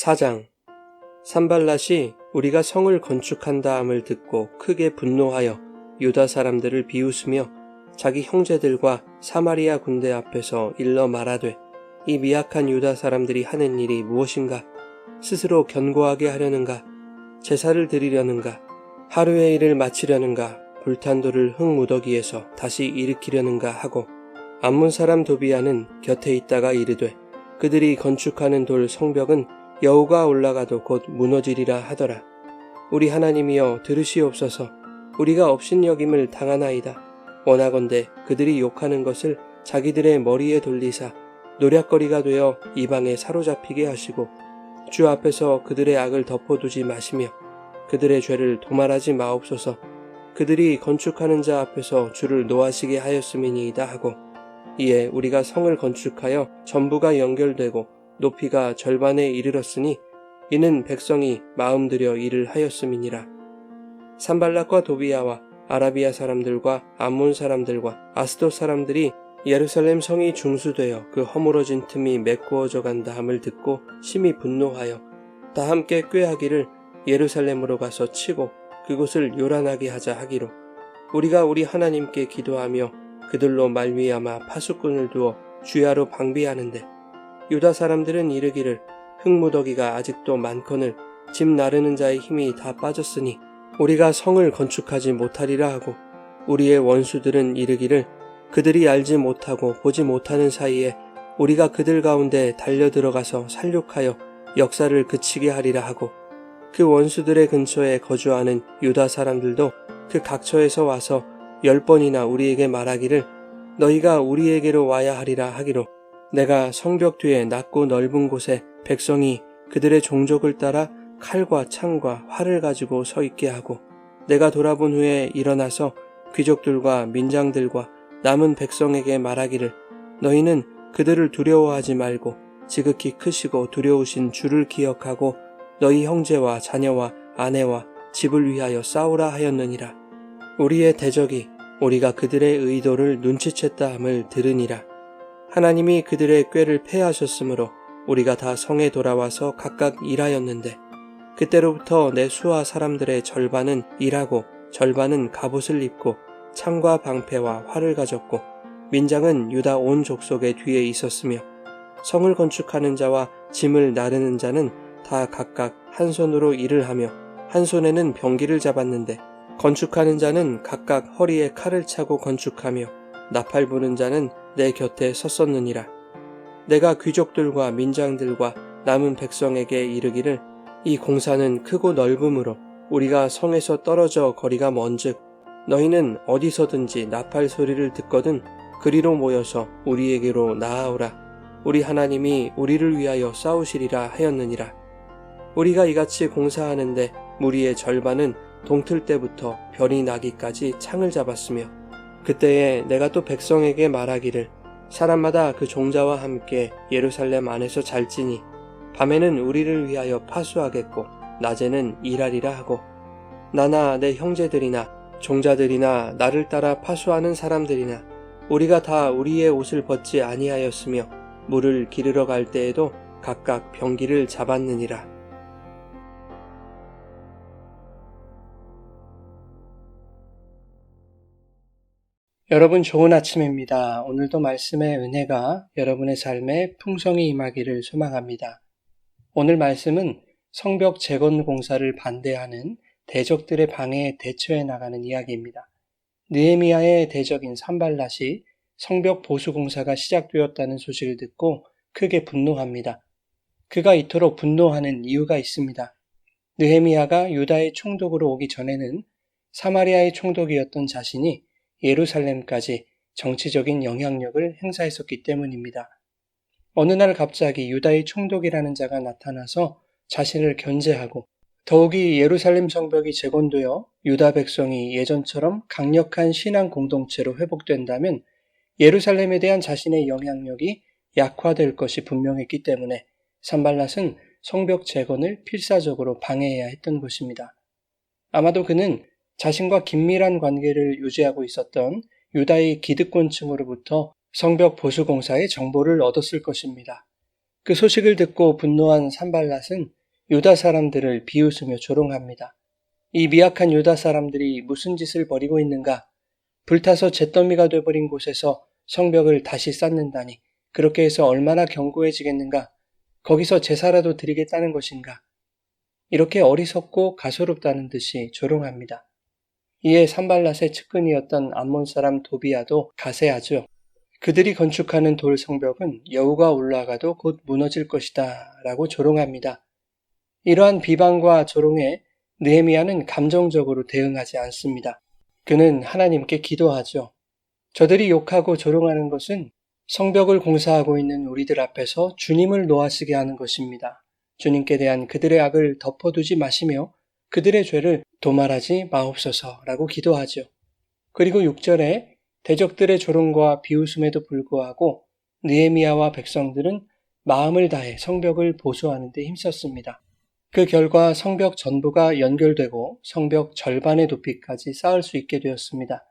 4장. 산발랏이 우리가 성을 건축한다함을 듣고 크게 분노하여 유다 사람들을 비웃으며 자기 형제들과 사마리아 군대 앞에서 일러 말하되, 이 미약한 유다 사람들이 하는 일이 무엇인가? 스스로 견고하게 하려는가? 제사를 드리려는가? 하루의 일을 마치려는가? 불탄 돌을 흙무더기에서 다시 일으키려는가 하고, 암몬 사람 도비아는 곁에 있다가 이르되, 그들이 건축하는 돌 성벽은 여호가 올라가도 곧 무너지리라 하더라. 우리 하나님이여 들으시옵소서. 우리가 업신여김을 당하나이다. 원하건대 그들이 욕하는 것을 자기들의 머리에 돌리사 노략거리가 되어 이방에 사로잡히게 하시고, 주 앞에서 그들의 악을 덮어두지 마시며 그들의 죄를 도말하지 마옵소서. 그들이 건축하는 자 앞에서 주를 노하시게 하였음이니이다 하고, 이에 우리가 성을 건축하여 전부가 연결되고 높이가 절반에 이르렀으니 이는 백성이 마음 들여 일을 하였음이니라. 산발랏과 도비아와 아라비아 사람들과 암몬 사람들과 아스돗 사람들이 예루살렘 성이 중수되어 그 허물어진 틈이 메꾸어져 간다 함을 듣고 심히 분노하여 다 함께 꾀하기를 예루살렘으로 가서 치고 그곳을 요란하게 하자 하기로, 우리가 우리 하나님께 기도하며 그들로 말미암아 파수꾼을 두어 주야로 방비하는데, 유다 사람들은 이르기를 흙무더기가 아직도 많거늘 집 나르는 자의 힘이 다 빠졌으니 우리가 성을 건축하지 못하리라 하고, 우리의 원수들은 이르기를 그들이 알지 못하고 보지 못하는 사이에 우리가 그들 가운데 달려 들어가서 살육하여 역사를 그치게 하리라 하고, 그 원수들의 근처에 거주하는 유다 사람들도 그 각처에서 와서 10번이나 우리에게 말하기를 너희가 우리에게로 와야 하리라 하기로, 내가 성벽 뒤에 낮고 넓은 곳에 백성이 그들의 종족을 따라 칼과 창과 활을 가지고 서 있게 하고, 내가 돌아본 후에 일어나서 귀족들과 민장들과 남은 백성에게 말하기를 너희는 그들을 두려워하지 말고 지극히 크시고 두려우신 주를 기억하고 너희 형제와 자녀와 아내와 집을 위하여 싸우라 하였느니라. 우리의 대적이 우리가 그들의 의도를 눈치챘다 함을 들으니라. 하나님이 그들의 꾀를 패하셨으므로 우리가 다 성에 돌아와서 각각 일하였는데, 그때로부터 내 수하 사람들의 절반은 일하고 절반은 갑옷을 입고 창과 방패와 활을 가졌고, 민장은 유다 온 족속의 뒤에 있었으며, 성을 건축하는 자와 짐을 나르는 자는 다 각각 한 손으로 일을 하며 한 손에는 병기를 잡았는데, 건축하는 자는 각각 허리에 칼을 차고 건축하며 나팔 부는 자는 내 곁에 섰었느니라. 내가 귀족들과 민장들과 남은 백성에게 이르기를 이 공사는 크고 넓음으로 우리가 성에서 떨어져 거리가 먼즉 너희는 어디서든지 나팔 소리를 듣거든 그리로 모여서 우리에게로 나아오라. 우리 하나님이 우리를 위하여 싸우시리라 하였느니라. 우리가 이같이 공사하는데 무리의 절반은 동틀 때부터 별이 나기까지 창을 잡았으며, 그때에 내가 또 백성에게 말하기를 사람마다 그 종자와 함께 예루살렘 안에서 잘지니 밤에는 우리를 위하여 파수하겠고 낮에는 일하리라 하고, 나나 내 형제들이나 종자들이나 나를 따라 파수하는 사람들이나 우리가 다 우리의 옷을 벗지 아니하였으며 물을 기르러 갈 때에도 각각 병기를 잡았느니라. 여러분 좋은 아침입니다. 오늘도 말씀의 은혜가 여러분의 삶에 풍성히 임하기를 소망합니다. 오늘 말씀은 성벽 재건 공사를 반대하는 대적들의 방해에 대처해 나가는 이야기입니다. 느헤미야의 대적인 산발랏이 성벽 보수 공사가 시작되었다는 소식을 듣고 크게 분노합니다. 그가 이토록 분노하는 이유가 있습니다. 느헤미야가 유다의 총독으로 오기 전에는 사마리아의 총독이었던 자신이 예루살렘까지 정치적인 영향력을 행사했었기 때문입니다. 어느 날 갑자기 유다의 총독이라는 자가 나타나서 자신을 견제하고, 더욱이 예루살렘 성벽이 재건되어 유다 백성이 예전처럼 강력한 신앙 공동체로 회복된다면 예루살렘에 대한 자신의 영향력이 약화될 것이 분명했기 때문에 산발랏은 성벽 재건을 필사적으로 방해해야 했던 것입니다. 아마도 그는 자신과 긴밀한 관계를 유지하고 있었던 유다의 기득권층으로부터 성벽 보수 공사의 정보를 얻었을 것입니다. 그 소식을 듣고 분노한 산발랏은 유다 사람들을 비웃으며 조롱합니다. 이 미약한 유다 사람들이 무슨 짓을 벌이고 있는가? 불타서 잿더미가 돼버린 곳에서 성벽을 다시 쌓는다니 그렇게 해서 얼마나 견고해지겠는가? 거기서 제사라도 드리겠다는 것인가? 이렇게 어리석고 가소롭다는 듯이 조롱합니다. 이에 산발랏의 측근이었던 암몬 사람 도비야도 가세하죠. 그들이 건축하는 돌 성벽은 여우가 올라가도 곧 무너질 것이다 라고 조롱합니다. 이러한 비방과 조롱에 느헤미야는 감정적으로 대응하지 않습니다. 그는 하나님께 기도하죠. 저들이 욕하고 조롱하는 것은 성벽을 공사하고 있는 우리들 앞에서 주님을 노하시게 하는 것입니다. 주님께 대한 그들의 악을 덮어두지 마시며 그들의 죄를 도말하지 마옵소서라고 기도하죠. 그리고 6절에 대적들의 조롱과 비웃음에도 불구하고 느헤미야와 백성들은 마음을 다해 성벽을 보수하는 데 힘썼습니다. 그 결과 성벽 전부가 연결되고 성벽 절반의 높이까지 쌓을 수 있게 되었습니다.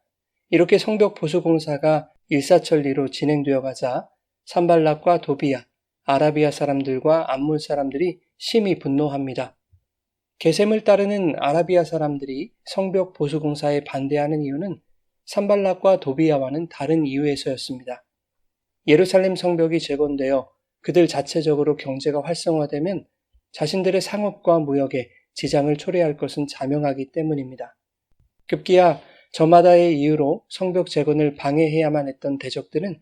이렇게 성벽 보수 공사가 일사천리로 진행되어 가자 산발랏과 도비야, 아라비아 사람들과 암몬 사람들이 심히 분노합니다. 게셈을 따르는 아라비아 사람들이 성벽 보수 공사에 반대하는 이유는 산발랏과 도비야와는 다른 이유에서였습니다. 예루살렘 성벽이 재건되어 그들 자체적으로 경제가 활성화되면 자신들의 상업과 무역에 지장을 초래할 것은 자명하기 때문입니다. 급기야 저마다의 이유로 성벽 재건을 방해해야만 했던 대적들은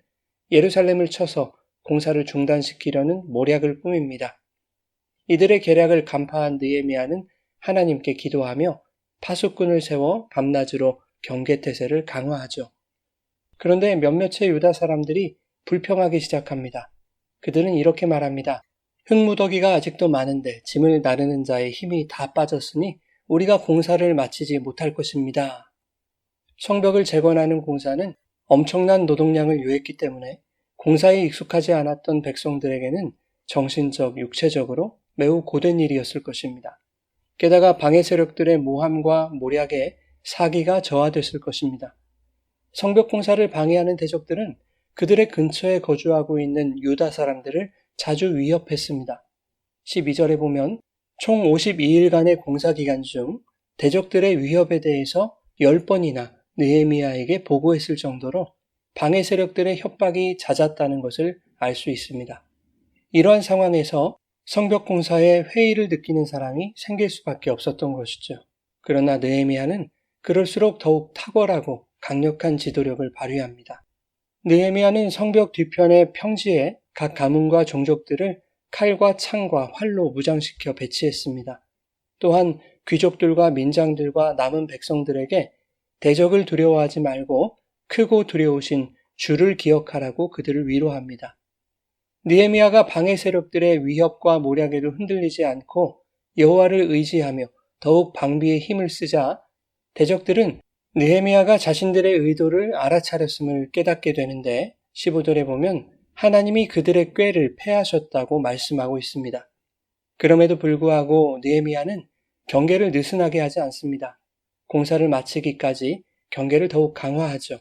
예루살렘을 쳐서 공사를 중단시키려는 모략을 꾸밉니다. 이들의 계략을 간파한 느헤미야는 하나님께 기도하며 파수꾼을 세워 밤낮으로 경계태세를 강화하죠. 그런데 몇몇의 유다 사람들이 불평하기 시작합니다. 그들은 이렇게 말합니다. 흙무더기가 아직도 많은데 짐을 나르는 자의 힘이 다 빠졌으니 우리가 공사를 마치지 못할 것입니다. 성벽을 재건하는 공사는 엄청난 노동량을 요했기 때문에 공사에 익숙하지 않았던 백성들에게는 정신적, 육체적으로 매우 고된 일이었을 것입니다. 게다가 방해 세력들의 모함과 모략에 사기가 저하됐을 것입니다. 성벽 공사를 방해하는 대적들은 그들의 근처에 거주하고 있는 유다 사람들을 자주 위협했습니다. 12절에 보면 총 52일간의 공사 기간 중 대적들의 위협에 대해서 10번이나 느헤미야에게 보고했을 정도로 방해 세력들의 협박이 잦았다는 것을 알 수 있습니다. 이러한 상황에서 성벽 공사에 회의를 느끼는 사람이 생길 수밖에 없었던 것이죠. 그러나 느헤미야는 그럴수록 더욱 탁월하고 강력한 지도력을 발휘합니다. 느헤미야는 성벽 뒤편의 평지에 각 가문과 종족들을 칼과 창과 활로 무장시켜 배치했습니다. 또한 귀족들과 민장들과 남은 백성들에게 대적을 두려워하지 말고 크고 두려우신 주를 기억하라고 그들을 위로합니다. 느헤미야가 방해 세력들의 위협과 모략에도 흔들리지 않고 여호와를 의지하며 더욱 방비에 힘을 쓰자 대적들은 느헤미야가 자신들의 의도를 알아차렸음을 깨닫게 되는데 15절에 보면 하나님이 그들의 꾀를 패하셨다고 말씀하고 있습니다. 그럼에도 불구하고 느헤미야는 경계를 느슨하게 하지 않습니다. 공사를 마치기까지 경계를 더욱 강화하죠.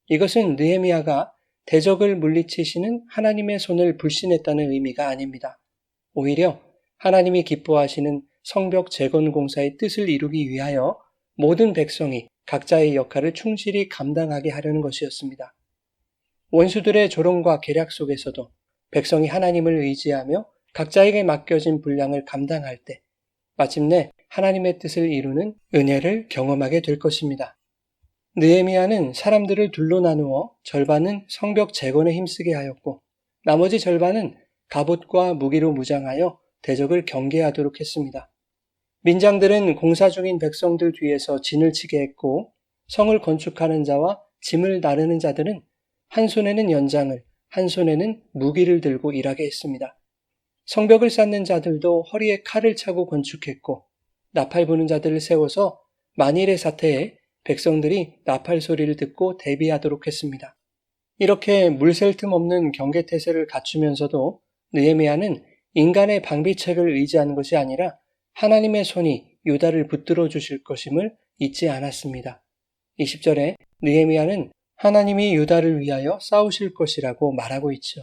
이것은 느헤미야가 대적을 물리치시는 하나님의 손을 불신했다는 의미가 아닙니다. 오히려 하나님이 기뻐하시는 성벽 재건 공사의 뜻을 이루기 위하여 모든 백성이 각자의 역할을 충실히 감당하게 하려는 것이었습니다. 원수들의 조롱과 계략 속에서도 백성이 하나님을 의지하며 각자에게 맡겨진 분량을 감당할 때 마침내 하나님의 뜻을 이루는 은혜를 경험하게 될 것입니다. 느헤미야는 사람들을 둘로 나누어 절반은 성벽 재건에 힘쓰게 하였고 나머지 절반은 갑옷과 무기로 무장하여 대적을 경계하도록 했습니다. 민장들은 공사 중인 백성들 뒤에서 진을 치게 했고 성을 건축하는 자와 짐을 나르는 자들은 한 손에는 연장을 한 손에는 무기를 들고 일하게 했습니다. 성벽을 쌓는 자들도 허리에 칼을 차고 건축했고 나팔 부는 자들을 세워서 만일의 사태에 백성들이 나팔 소리를 듣고 대비하도록 했습니다. 이렇게 물샐 틈 없는 경계태세를 갖추면서도 느헤미야는 인간의 방비책을 의지하는 것이 아니라 하나님의 손이 유다를 붙들어 주실 것임을 잊지 않았습니다. 20절에 느헤미야는 하나님이 유다를 위하여 싸우실 것이라고 말하고 있죠.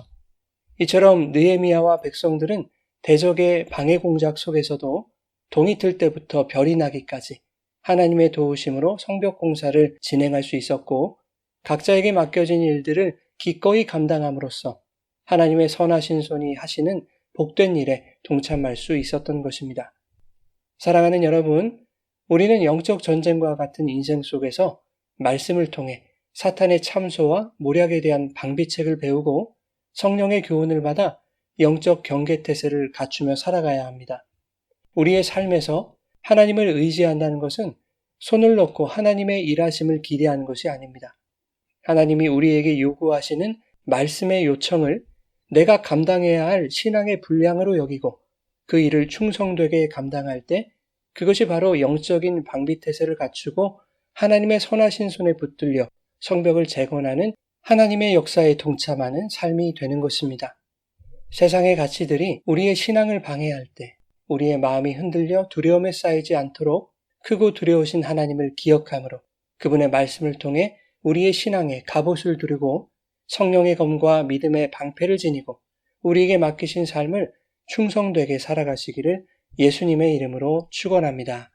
이처럼 느헤미야와 백성들은 대적의 방해 공작 속에서도 동이 틀 때부터 별이 나기까지 하나님의 도우심으로 성벽 공사를 진행할 수 있었고, 각자에게 맡겨진 일들을 기꺼이 감당함으로써 하나님의 선하신 손이 하시는 복된 일에 동참할 수 있었던 것입니다. 사랑하는 여러분, 우리는 영적 전쟁과 같은 인생 속에서 말씀을 통해 사탄의 참소와 모략에 대한 방비책을 배우고 성령의 교훈을 받아 영적 경계태세를 갖추며 살아가야 합니다. 우리의 삶에서 하나님을 의지한다는 것은 손을 놓고 하나님의 일하심을 기대하는 것이 아닙니다. 하나님이 우리에게 요구하시는 말씀의 요청을 내가 감당해야 할 신앙의 분량으로 여기고 그 일을 충성되게 감당할 때 그것이 바로 영적인 방비태세를 갖추고 하나님의 선하신 손에 붙들려 성벽을 재건하는 하나님의 역사에 동참하는 삶이 되는 것입니다. 세상의 가치들이 우리의 신앙을 방해할 때 우리의 마음이 흔들려 두려움에 쌓이지 않도록 크고 두려우신 하나님을 기억함으로 그분의 말씀을 통해 우리의 신앙에 갑옷을 두르고 성령의 검과 믿음의 방패를 지니고 우리에게 맡기신 삶을 충성되게 살아가시기를 예수님의 이름으로 축원합니다.